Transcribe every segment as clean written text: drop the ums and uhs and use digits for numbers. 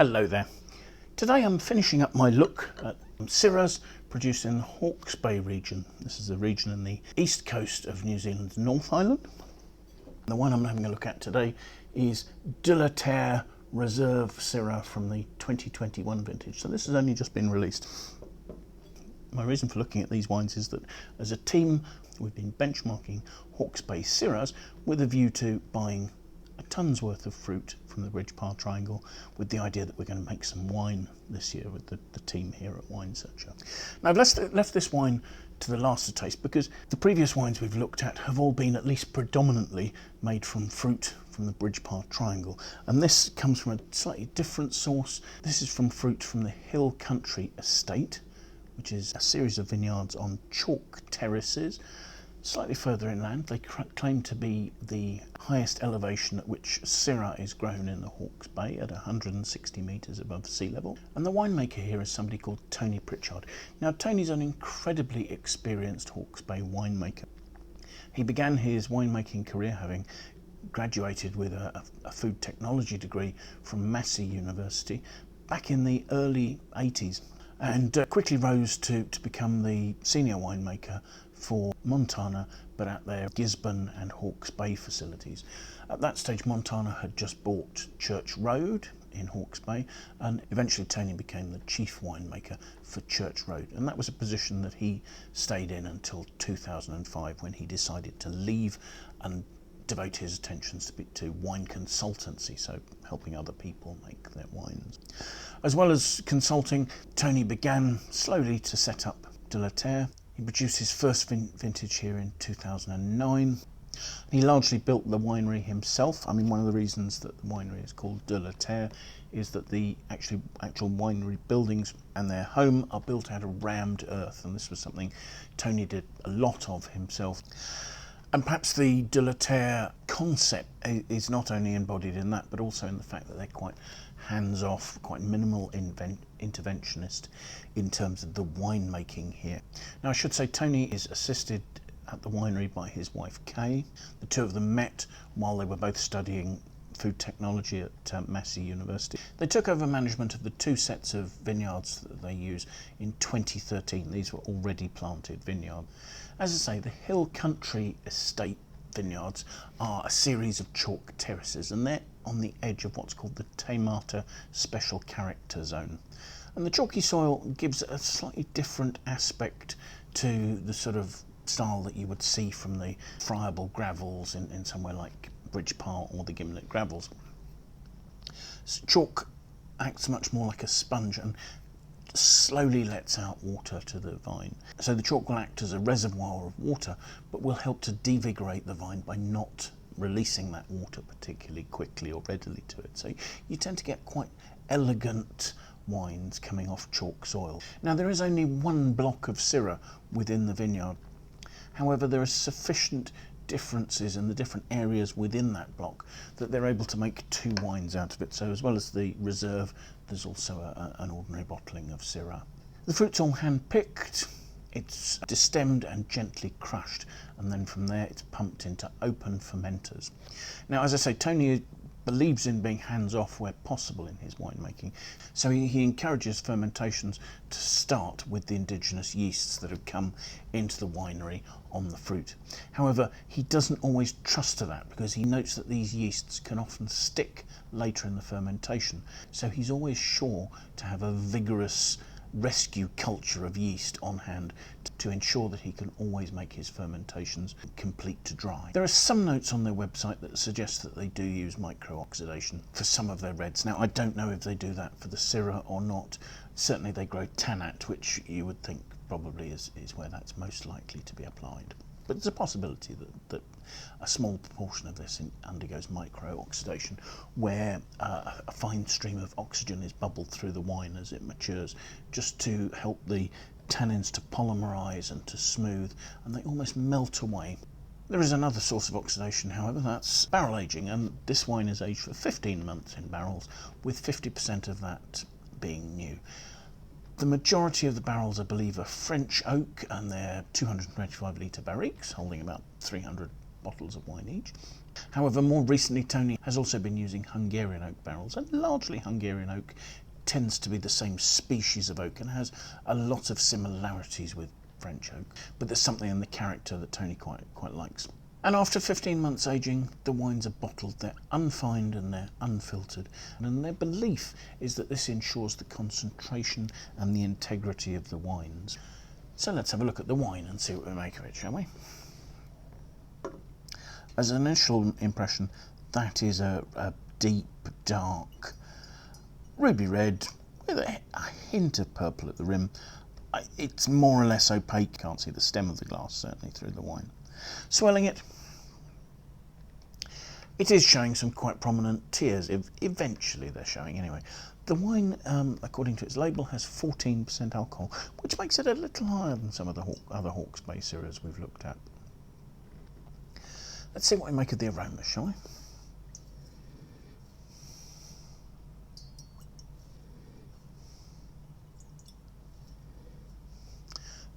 Hello there. Today I'm finishing up my look at Syrahs produced in the Hawkes Bay region. This is a region in the east coast of New Zealand's North Island. The one I'm having a look at today is De la Terre Reserve Syrah from the 2021 vintage. So this has only just been released. My reason for looking at these wines is that as a team we've been benchmarking Hawkes Bay Syrahs with a view to buying a ton's worth of fruit from the Ridge-Par Triangle with the idea that we're going to make some wine this year with the team here at Wine Searcher. Now I've left this wine to the last to taste because the previous wines we've looked at have all been at least predominantly made from fruit from the Ridge-Par Triangle, and this comes from a slightly different source. This is from fruit from the Hill Country Estate, which is a series of vineyards on chalk terraces slightly further inland. They claim to be the highest elevation at which Syrah is grown in the Hawkes Bay at 160 metres above sea level. And the winemaker here is somebody called Tony Prichard. Now Tony's an incredibly experienced Hawkes Bay winemaker. He began his winemaking career having graduated with a food technology degree from Massey University back in the early 80s, and quickly rose to become the senior winemaker for Montana, but at their Gisborne and Hawkes Bay facilities. At that stage, Montana had just bought Church Road in Hawkes Bay, and eventually Tony became the chief winemaker for Church Road, and that was a position that he stayed in until 2005, when he decided to leave and devote his attentions to wine consultancy, so helping other people make their wines. As well as consulting, Tony began slowly to set up De la Terre. He produced his first vintage here in 2009. He largely built the winery himself. I mean, one of the reasons that the winery is called De la Terre is that the actual winery buildings and their home are built out of rammed earth, and this was something Tony did a lot of himself. And perhaps the De la Terre concept is not only embodied in that, but also in the fact that they're quite hands-off, quite minimal interventionist in terms of the winemaking here. Now I should say Tony is assisted at the winery by his wife Kaye. The two of them met while they were both studying food technology at Massey University. They took over management of the two sets of vineyards that they use in 2013. These were already planted vineyards. As I say, the Hill Country Estate vineyards are a series of chalk terraces, and they're on the edge of what's called the Taimata Special Character Zone. And the chalky soil gives a slightly different aspect to the sort of style that you would see from the friable gravels in somewhere like Ridge-Par or the Gimlet Gravels. Chalk acts much more like a sponge and slowly lets out water to the vine. So the chalk will act as a reservoir of water, but will help to devigorate the vine by not releasing that water particularly quickly or readily to it. So you tend to get quite elegant wines coming off chalk soil. Now there is only one block of Syrah within the vineyard. However, there are sufficient differences in the different areas within that block that they're able to make two wines out of it. So as well as the reserve, there's also an ordinary bottling of Syrah. The fruit's all hand-picked, it's destemmed and gently crushed, and then from there it's pumped into open fermenters. Now, as I say, Tony believes in being hands-off where possible in his winemaking, so he encourages fermentations to start with the indigenous yeasts that have come into the winery on the fruit. However, he doesn't always trust to that, because he notes that these yeasts can often stick later in the fermentation, so he's always sure to have a vigorous rescue culture of yeast on hand to ensure that he can always make his fermentations complete to dry. There are some notes on their website that suggest that they do use micro-oxidation for some of their reds. Now I don't know if they do that for the Syrah or not. Certainly they grow tannat, which you would think probably is where that's most likely to be applied. But there's a possibility that a small proportion of this undergoes micro-oxidation, where a fine stream of oxygen is bubbled through the wine as it matures, just to help the tannins to polymerise and to smooth, and they almost melt away. There is another source of oxidation, however, that's barrel aging, and this wine is aged for 15 months in barrels, with 50% of that being new. The majority of the barrels, I believe, are French oak, and they're 225 litre barriques, holding about 300 bottles of wine each. However, more recently Tony has also been using Hungarian oak barrels, and largely Hungarian oak tends to be the same species of oak and has a lot of similarities with French oak, but there's something in the character that Tony quite likes. And after 15 months aging, the wines are bottled. They're unfined and they're unfiltered, and their belief is that this ensures the concentration and the integrity of the wines. So let's have a look at the wine and see what we make of it, shall we? As an initial impression, that is a deep, dark, ruby red with a hint of purple at the rim. It's more or less opaque. Can't see the stem of the glass, certainly, through the wine. Swelling it, it is showing some quite prominent tears. Eventually they're showing anyway. The wine, according to its label, has 14% alcohol, which makes it a little higher than some of the other Hawkes Bay Syrahs we've looked at. Let's see what we make of the aroma, shall we?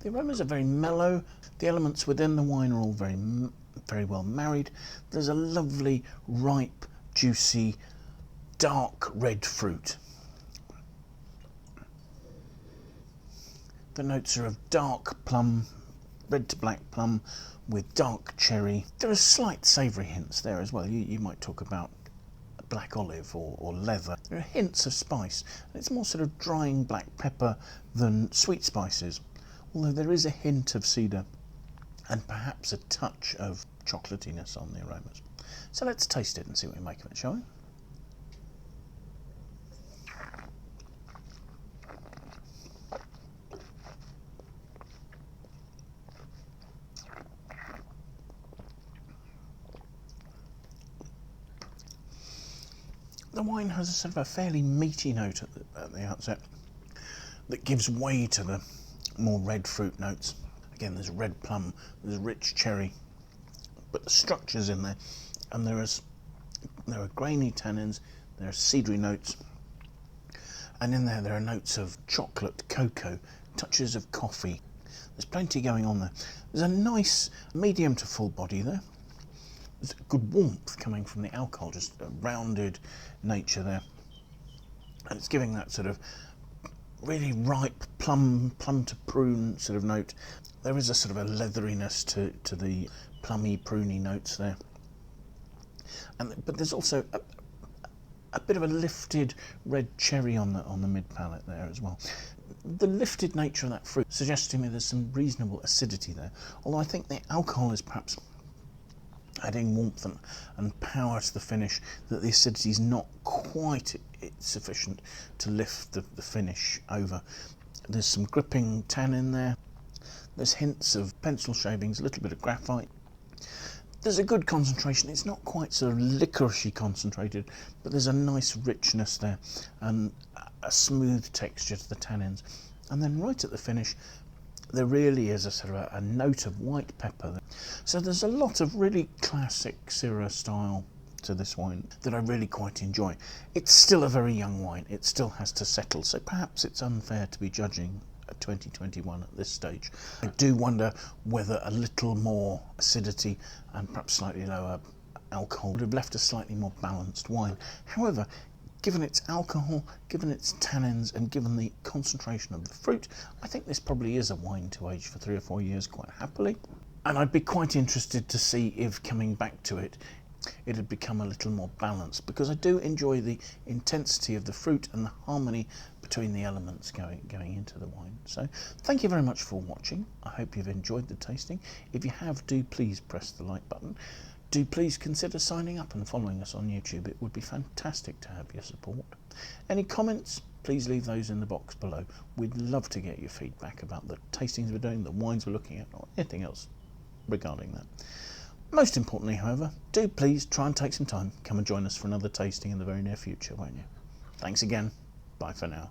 The aromas are very mellow. The elements within the wine are all very well married. There's a lovely, ripe, juicy, dark red fruit. The notes are of dark plum, red to black plum, with dark cherry. There are slight savoury hints there as well. You might talk about black olive or leather. There are hints of spice. It's more sort of drying black pepper than sweet spices, although there is a hint of cedar and perhaps a touch of chocolatiness on the aromas. So let's taste it and see what we make of it, shall we? The wine has a sort of a fairly meaty note at the outset that gives way to the more red fruit notes. Again, there's red plum, there's rich cherry, but the structure's in there, and there are grainy tannins, there are cedary notes, and in there are notes of chocolate, cocoa, touches of coffee. There's plenty going on there. There's a nice medium to full body there. There's good warmth coming from the alcohol, just a rounded nature there, and it's giving that sort of really ripe plum to prune sort of note. There is a sort of a leatheriness to the plummy, pruny notes there, but there's also a bit of a lifted red cherry on the mid palate there as well. The lifted nature of that fruit suggests to me there's some reasonable acidity there, although I think the alcohol is perhaps adding warmth and power to the finish, that the acidity is not quite sufficient to lift the finish over. There's some gripping tannin there. There's hints of pencil shavings, a little bit of graphite. There's a good concentration. It's not quite sort of licoricey concentrated, but there's a nice richness there and a smooth texture to the tannins. And then right at the finish, there really is a sort of a note of white pepper. So there's a lot of really classic Syrah style to this wine that I really quite enjoy. It's still a very young wine. It still has to settle, so perhaps it's unfair to be judging 2021 at this stage. I do wonder whether a little more acidity and perhaps slightly lower alcohol would have left a slightly more balanced wine. However, given its alcohol, given its tannins, and given the concentration of the fruit, I think this probably is a wine to age for 3 or 4 years quite happily. And I'd be quite interested to see if, coming back to it, it had become a little more balanced, because I do enjoy the intensity of the fruit and the harmony between the elements going into the wine. So thank you very much for watching. I hope you've enjoyed the tasting. If you have, do please press the like button. Do please consider signing up and following us on YouTube. It would be fantastic to have your support. Any comments, please leave those in the box below. We'd love to get your feedback about the tastings we're doing, the wines we're looking at, or anything else regarding that. Most importantly, however, do please try and take some time. Come and join us for another tasting in the very near future, won't you? Thanks again. Bye for now.